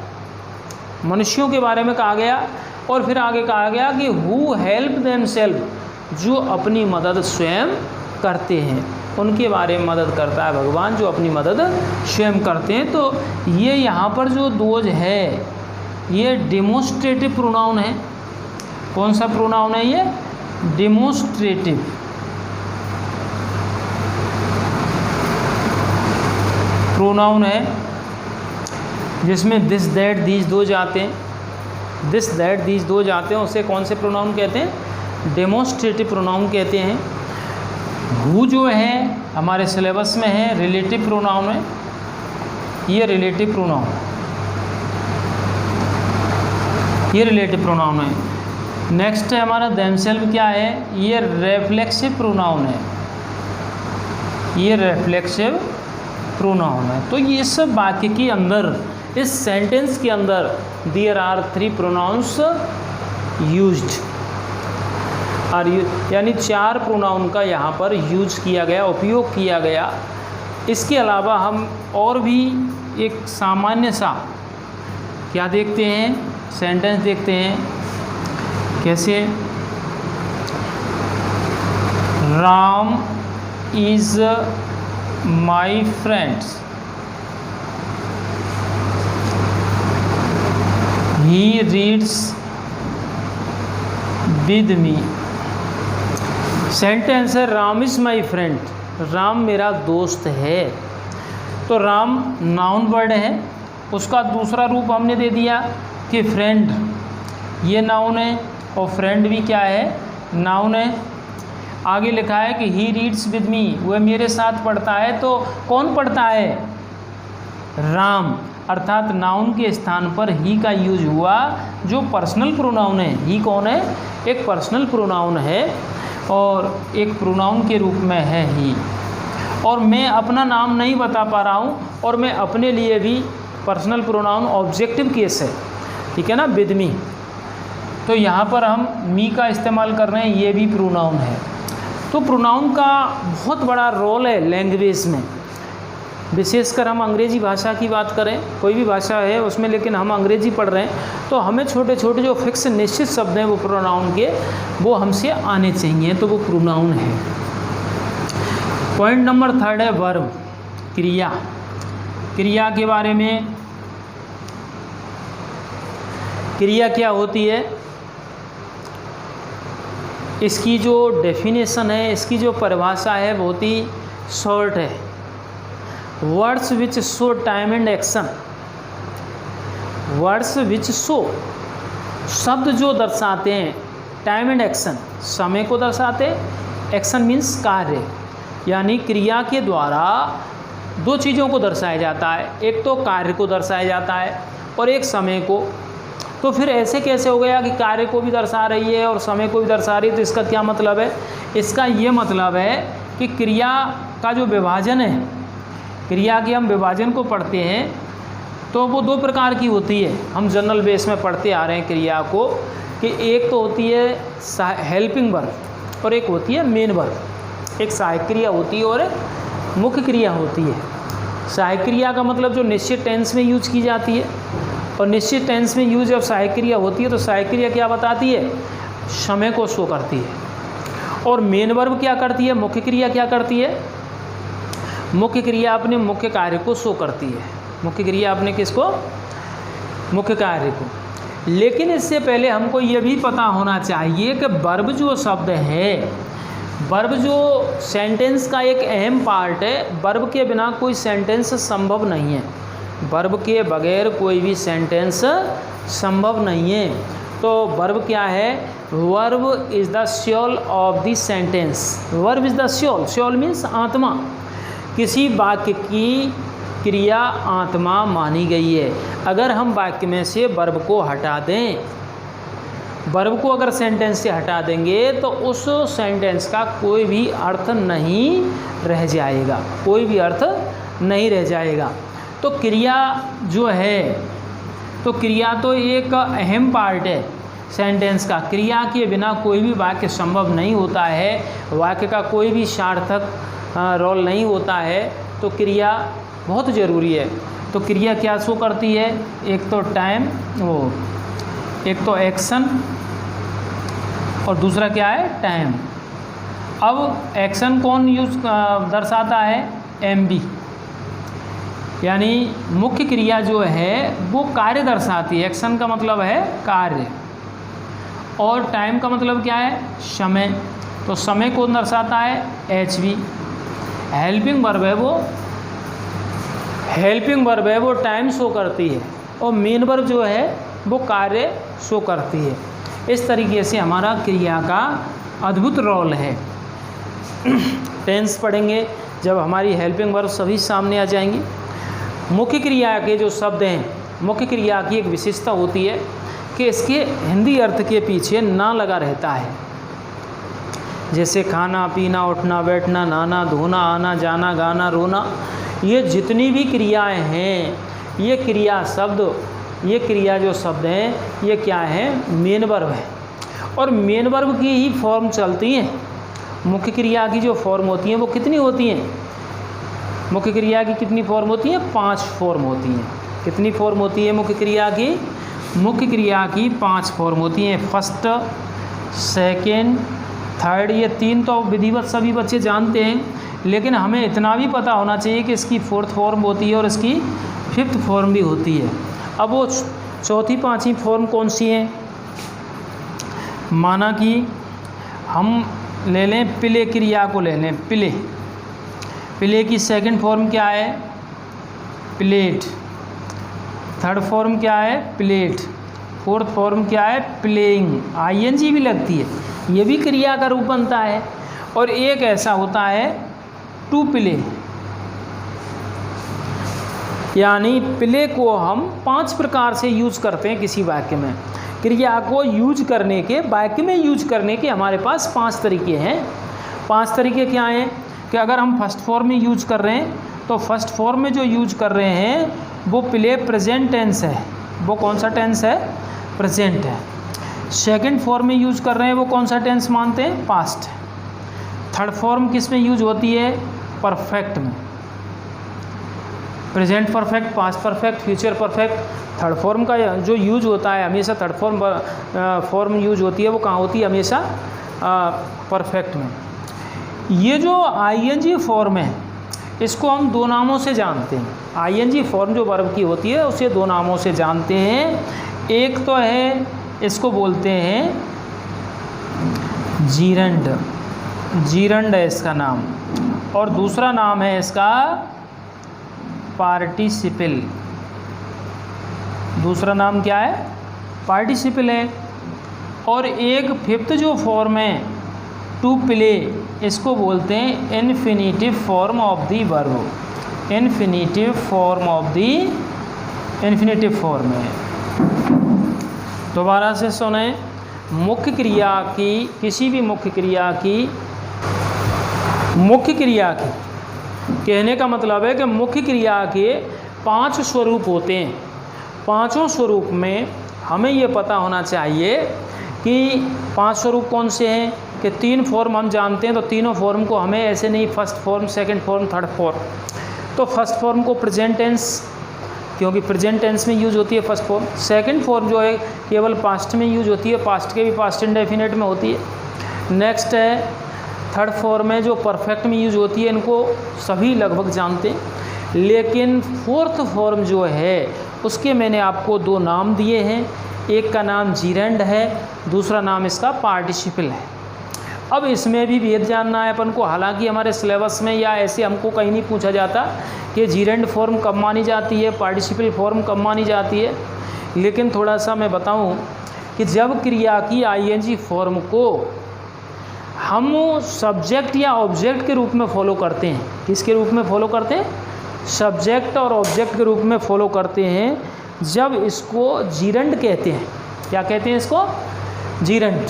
A: मनुष्यों के बारे में कहा गया, और फिर आगे कहा गया कि हु हेल्प देमसेल्व, जो अपनी मदद स्वयं करते हैं, उनके बारे में मदद करता है भगवान, जो अपनी मदद स्वयं करते हैं। तो ये यहाँ पर जो दोज है ये डेमोस्ट्रेटिव प्रोनाउन है। कौन सा प्रोनाउन है ये? डेमोस्ट्रेटिव। प्रोनाउन है जिसमें दिस दैट दीज दो जाते हैं। दिस दैट दीज दो जाते हैं, उसे कौन से प्रोनाउन कहते हैं? डेमोस्ट्रेटिव प्रोनाउन कहते हैं। हु जो है हमारे सिलेबस में है रिलेटिव प्रोनाउन है, ये रिलेटिव प्रोनाउन, ये रिलेटिव प्रोनाउन है। नेक्स्ट है हमारा देमसेल्व, क्या है? ये रेफ्लेक्सिव प्रोनाउन है, ये रेफ्लेक्सिव प्रोनाउन है। तो ये सब वाक्य के अंदर, इस सेंटेंस के अंदर देयर आर 3 प्रोनाउंस यूज्ड, और यानी 4 प्रोनाउन का यहाँ पर यूज किया गया, उपयोग किया गया। इसके अलावा हम और भी एक सामान्य सा क्या देखते हैं, सेंटेंस देखते हैं। कैसे? Ram is my friends, he reads with me। Sentence है Ram is my friend, Ram मेरा दोस्त है। तो राम नाउन वर्ड है, उसका दूसरा रूप हमने दे दिया कि फ्रेंड, ये नाउन है और फ्रेंड भी क्या है? नाउन है। आगे लिखा है कि ही रीड्स विद मी, वह मेरे साथ पढ़ता है। तो कौन पढ़ता है? राम, अर्थात नाउन के स्थान पर ही का यूज हुआ, जो पर्सनल प्रोनाउन है। ही कौन है? एक पर्सनल प्रोनाउन है और एक प्रोनाउन के रूप में है ही। और मैं अपना नाम नहीं बता पा रहा हूँ, और मैं अपने लिए भी पर्सनल प्रोनाउन ऑब्जेक्टिव केस है, ठीक है ना, विद मी। तो यहाँ पर हम मी का इस्तेमाल कर रहे हैं, ये भी प्रोनाउन है। तो प्रोनाउन का बहुत बड़ा रोल है लैंग्वेज में। विशेषकर हम अंग्रेजी भाषा की बात करें, कोई भी भाषा है उसमें, लेकिन हम अंग्रेजी पढ़ रहे हैं तो हमें छोटे छोटे जो फिक्स निश्चित शब्द हैं वो प्रोनाउन के, वो हमसे आने चाहिए, तो वो प्रोनाउन है। पॉइंट नंबर 3 है वर्ब, क्रिया। क्रिया के बारे में, क्रिया क्या होती है, इसकी जो डेफिनेशन है, इसकी जो परिभाषा है बहुत ही शॉर्ट है। Words which show time and action, words which show, शब्द जो दर्शाते हैं टाइम एंड एक्शन, समय को दर्शाते हैं, एक्शन मीन्स कार्य, यानी क्रिया के द्वारा 2 चीज़ों को दर्शाया जाता है, एक तो कार्य को दर्शाया जाता है और एक समय को। तो फिर ऐसे कैसे हो गया कि कार्य को भी दर्शा रही है और समय को भी दर्शा रही है? तो इसका क्या मतलब है? इसका ये मतलब है कि क्रिया का जो विभाजन है, क्रिया के हम विभाजन को पढ़ते हैं तो वो 2 प्रकार की होती है। हम जनरल बेस में पढ़ते आ रहे हैं क्रिया को, कि एक तो होती है हेल्पिंग वर्ब और एक होती है मेन वर्ब। एक सहायक क्रिया होती है और मुख्य क्रिया होती है। सहायक क्रिया का मतलब जो निश्चित टेंस में यूज की जाती है, और निश्चित टेंस में यूज जब सहायक क्रिया होती है तो सहायक क्रिया क्या बताती है? समय को शो करती है। और मेन वर्ब क्या करती है, मुख्य क्रिया क्या करती है, मुख्य क्रिया अपने मुख्य कार्य को शो करती है। मुख्य क्रिया अपने किसको, मुख्य कार्य को। लेकिन इससे पहले हमको ये भी पता होना चाहिए कि वर्ब जो शब्द है, वर्ब जो सेंटेंस का एक अहम पार्ट है, वर्ब के बिना कोई सेंटेंस संभव नहीं है। वर्ब के बगैर कोई भी सेंटेंस संभव नहीं है। तो वर्ब क्या है, verb is the soul of the sentence. Verb is the soul, soul means आत्मा। किसी वाक्य की क्रिया आत्मा मानी गई है। अगर हम वाक्य में से वर्ब को हटा दें, वर्ब को अगर सेंटेंस से हटा देंगे तो उस सेंटेंस का कोई भी अर्थ नहीं रह जाएगा, कोई भी अर्थ नहीं रह जाएगा। तो क्रिया जो है, तो क्रिया तो एक अहम पार्ट है सेंटेंस का। क्रिया के बिना कोई भी वाक्य संभव नहीं होता है, वाक्य का कोई भी सार्थक रोल नहीं होता है। तो क्रिया बहुत ज़रूरी है। तो क्रिया क्या शो करती है, एक तो टाइम, वो एक तो एक्शन और दूसरा क्या है, टाइम। अब एक्शन कौन यूज दर्शाता है, एमबी, यानी मुख्य क्रिया जो है वो कार्य दर्शाती है। एक्शन का मतलब है कार्य, और टाइम का मतलब क्या है, समय। तो समय कौन दर्शाता है, एचबी। हेल्पिंग वर्ब है वो, हेल्पिंग वर्ब है वो टाइम शो करती है, और मेन वर्ब जो है वो कार्य शो करती है। इस तरीके से हमारा क्रिया का अद्भुत रोल है। टेंस पढ़ेंगे जब हमारी हेल्पिंग वर्ब सभी सामने आ जाएंगी। मुख्य क्रिया के जो शब्द हैं, मुख्य क्रिया की एक विशेषता होती है कि इसके हिंदी अर्थ के पीछे ना लगा रहता है। जैसे खाना, पीना, उठना, बैठना, नहाना, धोना, आना, जाना, गाना, रोना, ये जितनी भी क्रियाएं हैं, ये क्रिया शब्द, ये क्रिया जो शब्द हैं, ये क्या है, मेन वर्ब है। और मेन वर्ब की ही फॉर्म चलती हैं। मुख्य क्रिया की जो फॉर्म होती हैं वो कितनी होती हैं, मुख्य क्रिया की कितनी फॉर्म होती हैं, 5 फॉर्म होती हैं। कितनी फॉर्म होती है मुख्य क्रिया की, मुख्य क्रिया की 5 फॉर्म होती हैं। फर्स्ट, सेकेंड, थर्ड, ये 3 तो विधिवत सभी बच्चे जानते हैं, लेकिन हमें इतना भी पता होना चाहिए कि इसकी 4th फॉर्म होती है और इसकी 5th फॉर्म भी होती है। अब वो चौथी 5वीं फॉर्म कौन सी हैं, माना कि हम ले लें प्ले क्रिया को, ले लें प्ले। प्ले की 2nd फॉर्म क्या है, प्लेट। 3rd फॉर्म क्या है, प्लेट। 4th फॉर्म क्या है, प्लेइंग। आईएनजी भी लगती है, ये भी क्रिया का रूप बनता है। और एक ऐसा होता है टू प्ले, यानी प्ले को हम 5 प्रकार से यूज करते हैं किसी वाक्य में। क्रिया को यूज करने के, वाक्य में यूज करने के हमारे पास 5 तरीके हैं। 5 तरीके क्या हैं कि अगर हम फर्स्ट फॉर्म में यूज कर रहे हैं तो फर्स्ट फॉर्म में जो यूज कर रहे हैं वो प्ले प्रेजेंट टेंस है। वो कौन सा टेंस है, प्रेजेंट है। सेकंड फॉर्म में यूज कर रहे हैं वो कौन सा टेंस मानते हैं, पास्ट। थर्ड फॉर्म किस में यूज होती है, परफेक्ट में। Present perfect, past perfect, future perfect. Third form का जो यूज होता है हमेशा, थर्ड फॉर्म यूज होती है वो कहाँ होती है, हमेशा परफेक्ट में। ये जो आईएनजी फॉर्म है इसको हम 2 नामों से जानते हैं। आईएनजी फॉर्म जो वर्ब की होती है उसे 2 नामों से जानते हैं। एक तो है, इसको बोलते हैं जीरंड, जीरंड है इसका नाम, और दूसरा नाम है इसका पार्टिसिपल। दूसरा नाम क्या है, पार्टिसिपल है। और एक 5th जो फॉर्म है टू प्ले, इसको बोलते हैं infinitive form of the verb. Infinitive form of the, infinitive form है। दोबारा से सुने, मुख्य क्रिया की, किसी भी मुख्य क्रिया की, मुख्य क्रिया की कहने का मतलब है कि मुख्य क्रिया के 5 स्वरूप होते हैं। 5 स्वरूप में हमें ये पता होना चाहिए कि 5 स्वरूप कौन से हैं, कि 3 फॉर्म हम जानते हैं, तो तीनों फॉर्म को हमें ऐसे नहीं, first form, second form, third form. तो फर्स्ट फॉर्म को प्रेजेंट टेंस क्योंकि प्रेजेंट टेंस में यूज होती है फर्स्ट फॉर्म। सेकंड फॉर्म जो है केवल पास्ट में यूज होती है, पास्ट के भी पास्ट इंडेफिनिट में होती है। नेक्स्ट है थर्ड फॉर्म है जो परफेक्ट में यूज होती है, इनको सभी लगभग जानते हैं। लेकिन फोर्थ फॉर्म जो है उसके मैंने आपको दो नाम दिए हैं, एक का नाम जीरेंड है, दूसरा नाम इसका पार्टिसिपल है। अब इसमें भी भेद जानना है अपन को, हालांकि हमारे सिलेबस में या ऐसे हमको कहीं नहीं पूछा जाता कि जीरेंड फॉर्म कब मानी जाती है, पार्टिसिपल फॉर्म कब मानी जाती है। लेकिन थोड़ा सा मैं बताऊं कि जब क्रिया की आईएनजी फॉर्म को हम सब्जेक्ट या ऑब्जेक्ट के रूप में फॉलो करते हैं, किसके रूप में फॉलो करते हैं, सब्जेक्ट और ऑब्जेक्ट के रूप में फॉलो करते हैं, जब इसको जीरेंड कहते हैं। क्या कहते हैं इसको, जीरेंड।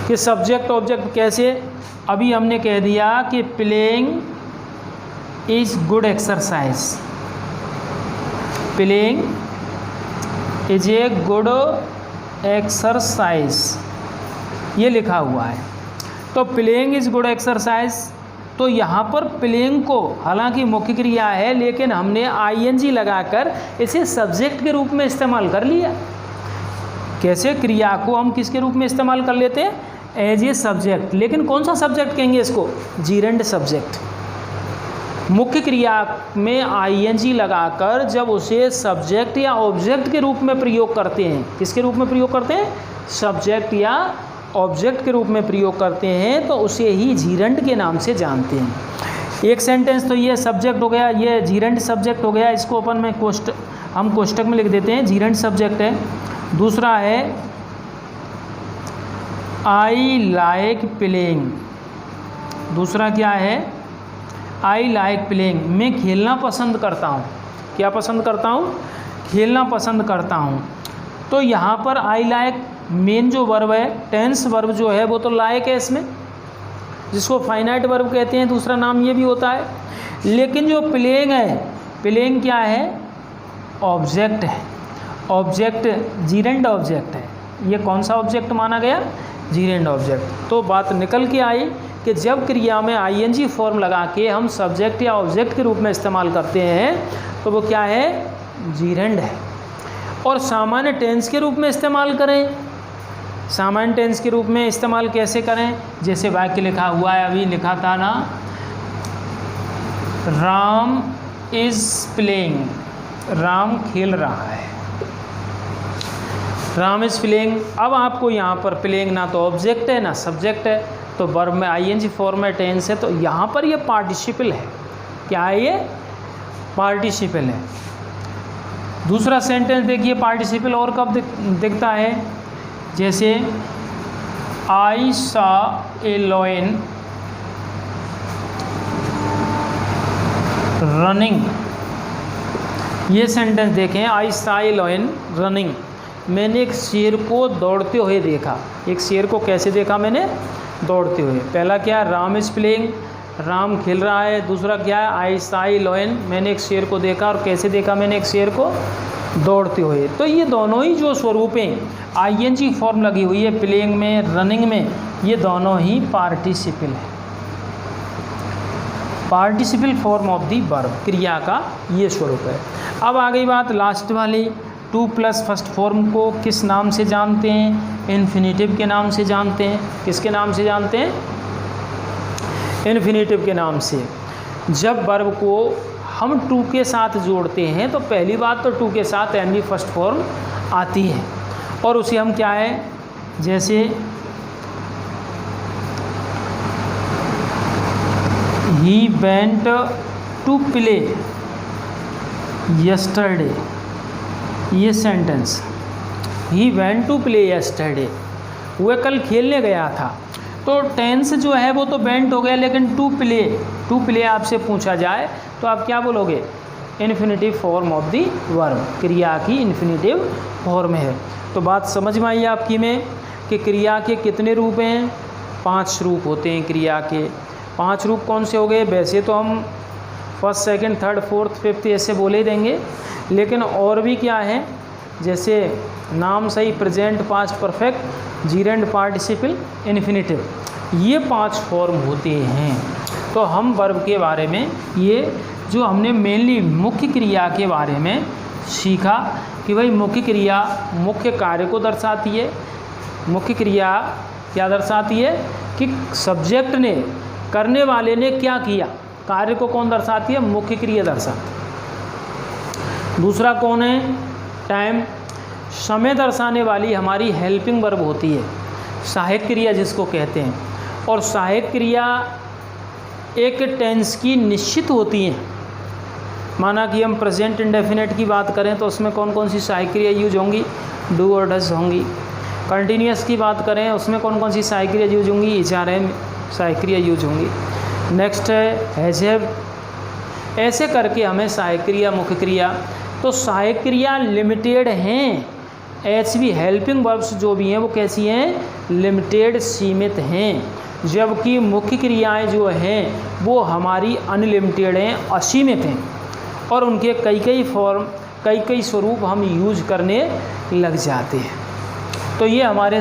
A: कि सब्जेक्ट ऑब्जेक्ट कैसे, अभी हमने कह दिया कि playing is good exercise, playing is a good exercise, ये लिखा हुआ है। तो प्लेइंग इज गुड एक्सरसाइज, तो यहाँ पर प्लेइंग को हालांकि मुख्य क्रिया है लेकिन हमने आईएनजी लगाकर इसे सब्जेक्ट के रूप में इस्तेमाल कर लिया। कैसे, क्रिया को हम किसके रूप में इस्तेमाल कर लेते हैं, एज ए सब्जेक्ट। लेकिन कौन सा सब्जेक्ट कहेंगे इसको, जीरेंड सब्जेक्ट। मुख्य क्रिया में आईएनजी लगाकर जब उसे सब्जेक्ट या ऑब्जेक्ट के रूप में प्रयोग करते हैं, किसके रूप में प्रयोग करते हैं, सब्जेक्ट या ऑब्जेक्ट के रूप में प्रयोग करते हैं, तो उसे ही जीरेंड के नाम से जानते हैं। एक सेंटेंस तो ये सब्जेक्ट हो गया, ये जीरेंड सब्जेक्ट हो गया, इसको अपन में हम कोष्टक में लिख देते हैं, जीरेंड सब्जेक्ट है। दूसरा है आई लाइक प्लेइंग, दूसरा क्या है, आई लाइक प्लेइंग, मैं खेलना पसंद करता हूँ। क्या पसंद करता हूँ, खेलना पसंद करता हूँ। तो यहाँ पर आई लाइक मेन जो वर्ब है, टेंस वर्ब जो है वो तो लायक है इसमें, जिसको फाइनाइट वर्ब कहते हैं, दूसरा नाम ये भी होता है। लेकिन जो प्लेइंग है, प्लेइंग क्या है, ऑब्जेक्ट है, ऑब्जेक्ट जीरेंड ऑब्जेक्ट है। ये कौन सा ऑब्जेक्ट माना गया, जीरेंड ऑब्जेक्ट। तो बात निकल के आई कि जब क्रिया में आईएनजी फॉर्म लगा के हम सब्जेक्ट या ऑब्जेक्ट के रूप में इस्तेमाल करते हैं तो वो क्या है, जीरेंड है। और सामान्य टेंस के रूप में इस्तेमाल करें, सामान्य टेंस के रूप में इस्तेमाल कैसे करें, जैसे वाक्य लिखा हुआ है, अभी लिखा था ना, राम इज प्लेइंग, राम खेल रहा है, राम इज प्लेइंग। अब आपको यहाँ पर प्लेइंग ना तो ऑब्जेक्ट है ना सब्जेक्ट है, तो वर्ब में आईएनजी फॉर्म में टेंस है, तो यहाँ पर ये पार्टिसिपल है। क्या है ये, पार्टिसिपल है। दूसरा सेंटेंस देखिए, पार्टिसिपल और कब दिखता है, जैसे आई सा ए लॉयन रनिंग, ये सेंटेंस देखें, आई सा ए लॉयन रनिंग, मैंने एक शेर को दौड़ते हुए देखा। एक शेर को कैसे देखा मैंने, दौड़ते हुए। पहला क्या, राम इज प्लेइंग, राम खेल रहा है। दूसरा क्या है, आई सा ए लॉयन, मैंने एक शेर को देखा। और कैसे देखा मैंने एक शेर को, दौड़ते हुए। तो ये दोनों ही जो स्वरूपें आईएनजी फॉर्म लगी हुई है, प्लेइंग में, रनिंग में, ये दोनों ही पार्टिसिपल है, participle form of the verb, क्रिया का ये स्वरूप है। अब आ गई बात लास्ट वाली, टू प्लस फर्स्ट फॉर्म को किस नाम से जानते हैं, इन्फिनेटिव के नाम से जानते हैं। किसके नाम से जानते हैं, इन्फिनेटिव के नाम से। जब वर्ब को हम टू के साथ जोड़ते हैं तो पहली बात तो टू के साथ एन बी फर्स्ट फॉर्म आती है, और उसे हम क्या है, जैसे he went to play yesterday, ये sentence, he went to play yesterday, वह कल खेलने गया था। तो टेंस जो है वो तो वेंट हो गया, लेकिन टू प्ले आपसे पूछा जाए तो आप क्या बोलोगे, infinitive form of the verb, क्रिया की इन्फिनेटिव फॉर्म है। तो बात समझ में आई आपकी में कि क्रिया के कितने रूप हैं, 5 रूप होते हैं क्रिया के। 5 रूप कौन से हो गए, वैसे तो हम first, second, third, fourth, fifth ऐसे बोले ही देंगे, लेकिन और भी क्या है, जैसे नाम सही, present, past perfect, जीरेंड, participle, infinitive, ये 5 फॉर्म होते हैं। तो हम वर्ब के बारे में ये जो हमने मेनली मुख्य क्रिया के बारे में सीखा कि भाई मुख्य क्रिया मुख्य कार्य को दर्शाती है। मुख्य क्रिया क्या दर्शाती है कि सब्जेक्ट ने, करने वाले ने क्या किया, कार्य को कौन दर्शाती है, मुख्य क्रिया दर्शाती है। दूसरा कौन है, टाइम, समय दर्शाने वाली हमारी हेल्पिंग वर्ब होती है, सहायक क्रिया जिसको कहते हैं। और सहायक क्रिया एक टेंस की निश्चित होती हैं। माना कि हम प्रेजेंट इंडेफिनिट की बात करें तो उसमें कौन कौन सी सहायक क्रिया यूज होंगी, डू और डज होंगी। कंटिन्यूअस की बात करें उसमें कौन कौन सी सहायक क्रिया यूज होंगी, एचआरएम सहायक क्रिया यूज होंगी। नेक्स्ट है हैज हैव। ऐसे करके हमें सहायक क्रिया, मुख्य क्रिया, तो सहायक क्रिया लिमिटेड हैं। एचवी हेल्पिंग वर्ब्स जो भी हैं वो कैसी हैं, लिमिटेड, सीमित हैं। जबकि मुख्य क्रियाएं जो हैं वो हमारी अनलिमिटेड हैं, असीमित हैं, और उनके कई कई फॉर्म, कई कई स्वरूप हम यूज करने लग जाते हैं। तो ये हमारे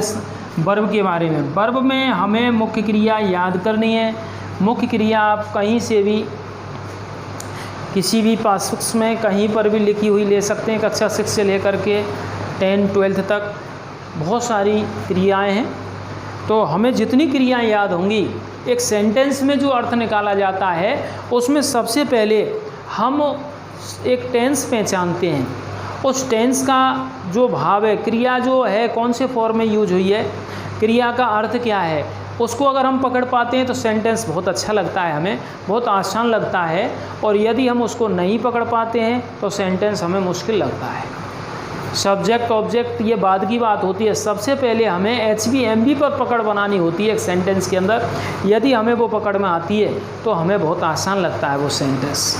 A: वर्ब के बारे में। वर्ब में हमें मुख्य क्रिया याद करनी है। मुख्य क्रिया आप कहीं से भी, किसी भी पाठ्यपुस्तक में कहीं पर भी लिखी हुई ले सकते हैं। कक्षा 6 से लेकर के 10-12 तक बहुत सारी क्रियाएं हैं। तो हमें जितनी क्रियाएं याद होंगी, एक सेंटेंस में जो अर्थ निकाला जाता है उसमें सबसे पहले हम एक टेंस पहचानते हैं। उस टेंस का जो भाव है, क्रिया जो है कौन से फॉर्म में यूज हुई है, क्रिया का अर्थ क्या है, उसको अगर हम पकड़ पाते हैं तो सेंटेंस बहुत अच्छा लगता है, हमें बहुत आसान लगता है। और यदि हम उसको नहीं पकड़ पाते हैं तो सेंटेंस हमें मुश्किल लगता है। सब्जेक्ट ऑब्जेक्ट ये बाद की बात होती है। सबसे पहले हमें एचवी पर पकड़ बनानी होती है एक सेंटेंस के अंदर। यदि हमें वो पकड़ में आती है तो हमें बहुत आसान लगता है वो सेंटेंस,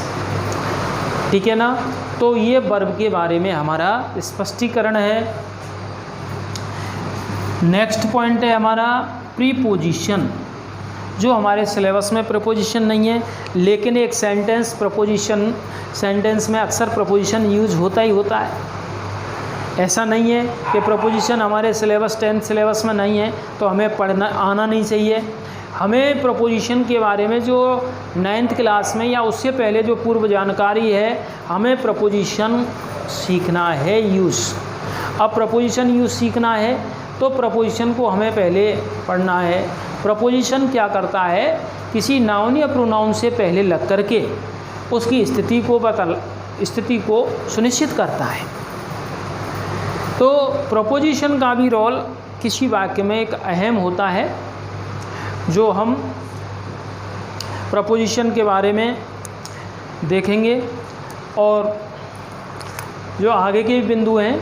A: ठीक है ना। तो ये वर्ब के बारे में हमारा स्पष्टीकरण है। नेक्स्ट पॉइंट है हमारा प्रीपोजिशन। जो हमारे सिलेबस में प्रीपोजिशन नहीं है, लेकिन एक सेंटेंस प्रीपोजिशन, सेंटेंस में अक्सर प्रीपोजिशन यूज होता ही होता है। ऐसा नहीं है कि प्रीपोजिशन हमारे सिलेबस 10th सिलेबस में नहीं है तो हमें पढ़ना आना नहीं चाहिए। हमें प्रीपोजिशन के बारे में जो 9th क्लास में या उससे पहले जो पूर्व जानकारी है, हमें प्रीपोजिशन सीखना है यूज़। अब प्रीपोजिशन यूज़ सीखना है तो प्रीपोजिशन को हमें पहले पढ़ना है। प्रीपोजिशन क्या करता है, किसी नाउन या प्रोनाउन से पहले लग करके उसकी स्थिति को सुनिश्चित करता है। तो प्रीपोजिशन का भी रोल किसी वाक्य में एक अहम होता है, जो हम प्रीपोजिशन के बारे में देखेंगे। और जो आगे के बिंदु हैं,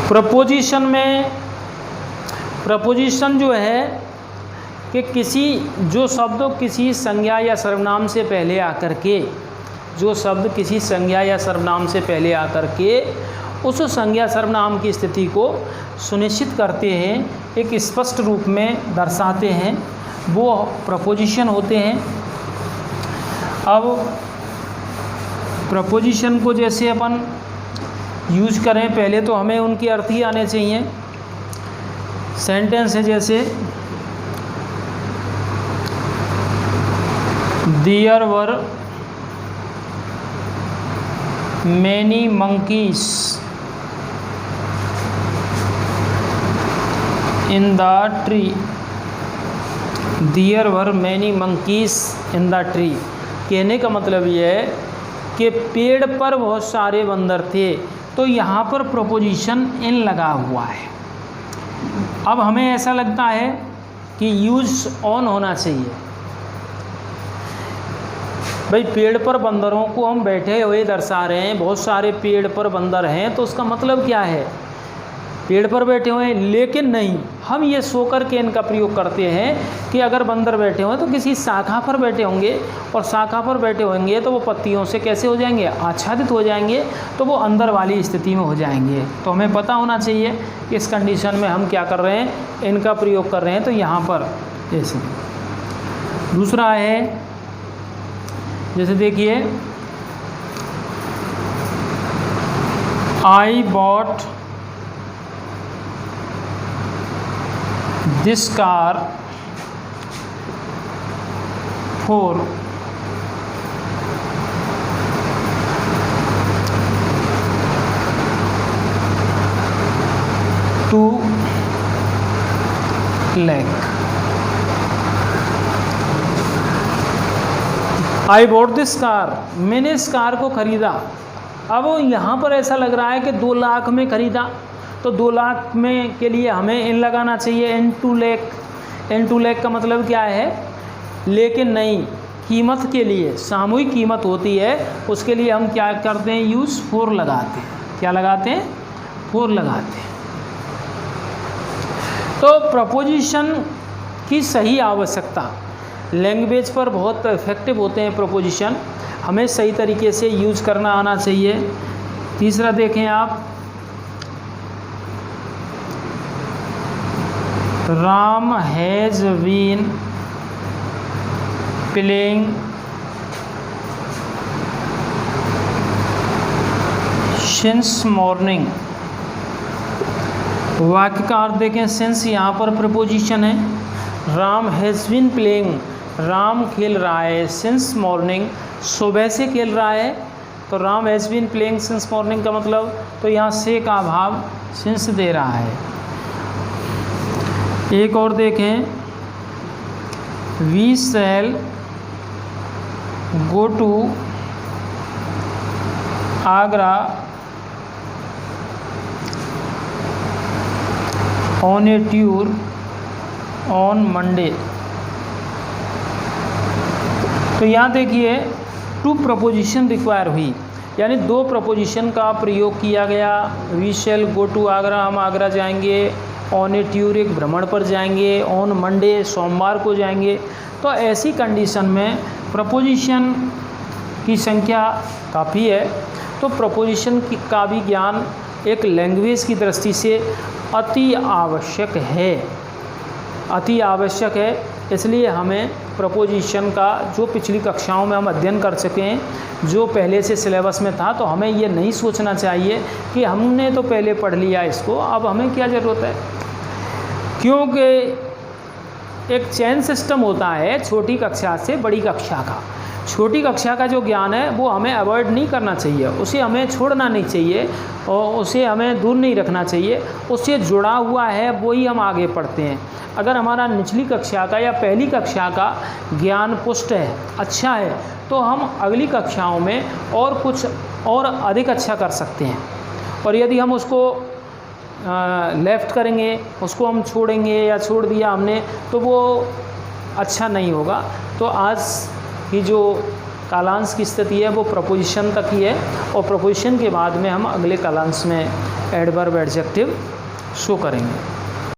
A: प्रीपोजिशन में, प्रीपोजिशन जो है कि किसी, जो शब्द किसी संज्ञा या सर्वनाम से पहले आकर के, जो शब्द किसी संज्ञा या सर्वनाम से पहले आकर के उस संज्ञा सर्वनाम की स्थिति को सुनिश्चित करते हैं, एक स्पष्ट रूप में दर्शाते हैं, वो प्रीपोजिशन होते हैं। अब प्रीपोजिशन को जैसे अपन यूज करें, पहले तो हमें उनके अर्थ ही आने चाहिए। सेंटेंस है जैसे there were many monkeys in the tree. There were many monkeys in the tree, कहने का मतलब ये है कि पेड़ पर बहुत सारे बंदर थे। तो यहाँ पर प्रीपोजिशन इन लगा हुआ है। अब हमें ऐसा लगता है कि यूज ऑन होना चाहिए। भाई पेड़ पर बंदरों को हम बैठे हुए दर्शा रहे हैं, बहुत सारे पेड़ पर बंदर हैं, तो उसका मतलब क्या है, पेड़ पर बैठे हुए हैं। लेकिन नहीं, हम ये सो कर के इनका प्रयोग करते हैं कि अगर बंदर बैठे हुए तो किसी शाखा पर बैठे होंगे, और शाखा पर बैठे होंगे तो वो पत्तियों से कैसे हो जाएंगे, आच्छादित हो जाएंगे, तो वो अंदर वाली स्थिति में हो जाएंगे। तो हमें पता होना चाहिए इस कंडीशन में हम क्या कर रहे हैं, इनका प्रयोग कर रहे हैं। तो यहाँ पर ऐसे। दूसरा है जैसे देखिए, I bought this car 4 2 lakh. I bought this car, मैंने इस कार को खरीदा। अब यहाँ पर ऐसा लग रहा है कि 2 लाख में खरीदा, तो 2 लाख में के लिए हमें इन लगाना चाहिए, इन 2 लाख। इन 2 लाख का मतलब क्या है, लेकिन नहीं, कीमत के लिए सामूहिक कीमत होती है, उसके लिए हम क्या करते हैं, यूज़ 4 लगाते हैं। क्या लगाते हैं, 4 लगाते हैं। तो प्रपोजिशन की सही आवश्यकता, लैंग्वेज पर बहुत इफेक्टिव होते हैं प्रपोजिशन, हमें सही तरीके से यूज करना आना चाहिए। तीसरा देखें आप, Ram has been playing since morning. वाक्य का अर्थ देखें, सिंस यहाँ पर प्रपोजिशन है, Ram has been playing, Ram खेल रहा है, सिंस मॉर्निंग, सुबह से खेल रहा है, तो Ram has been playing since morning का मतलब, तो यहाँ से का भाव सिंस दे रहा है। एक और देखें, we shall go to Agra on a tour on Monday. तो यहाँ देखिए 2 प्रपोजिशन रिक्वायर हुई, यानी 2 प्रपोजिशन का प्रयोग किया गया। We shall go to Agra, हम आगरा जाएंगे, ऑन ए टूर, एक भ्रमण पर जाएंगे, ऑन मंडे, सोमवार को जाएंगे। तो ऐसी कंडीशन में प्रपोजिशन की संख्या काफ़ी है, तो प्रपोजिशन का भी ज्ञान एक लैंग्वेज की दृष्टि से अति आवश्यक है, अति आवश्यक है। इसलिए हमें प्रपोजिशन का जो पिछली कक्षाओं में हम अध्ययन कर सकें, जो पहले से सिलेबस में था, तो हमें ये नहीं सोचना चाहिए कि हमने तो पहले पढ़ लिया इसको, अब हमें क्या ज़रूरत है, क्योंकि एक चेन सिस्टम होता है छोटी कक्षा से बड़ी कक्षा का। छोटी कक्षा का जो ज्ञान है वो हमें अवॉइड नहीं करना चाहिए, उसे हमें छोड़ना नहीं चाहिए और उसे हमें दूर नहीं रखना चाहिए। उससे जुड़ा हुआ है वही हम आगे पढ़ते हैं। अगर हमारा निचली कक्षा का या पहली कक्षा का ज्ञान पुष्ट है, अच्छा है, तो हम अगली कक्षाओं में और कुछ और अधिक अच्छा कर सकते हैं। और यदि हम उसको लेफ़्ट करेंगे, उसको हम छोड़ेंगे या छोड़ दिया हमने, तो वो अच्छा नहीं होगा। तो आज की जो कालांश की स्थिति है वो प्रपोजिशन तक ही है, और प्रपोजिशन के बाद में हम अगले कालांश में एडवर्ब एडजेक्टिव शो करेंगे।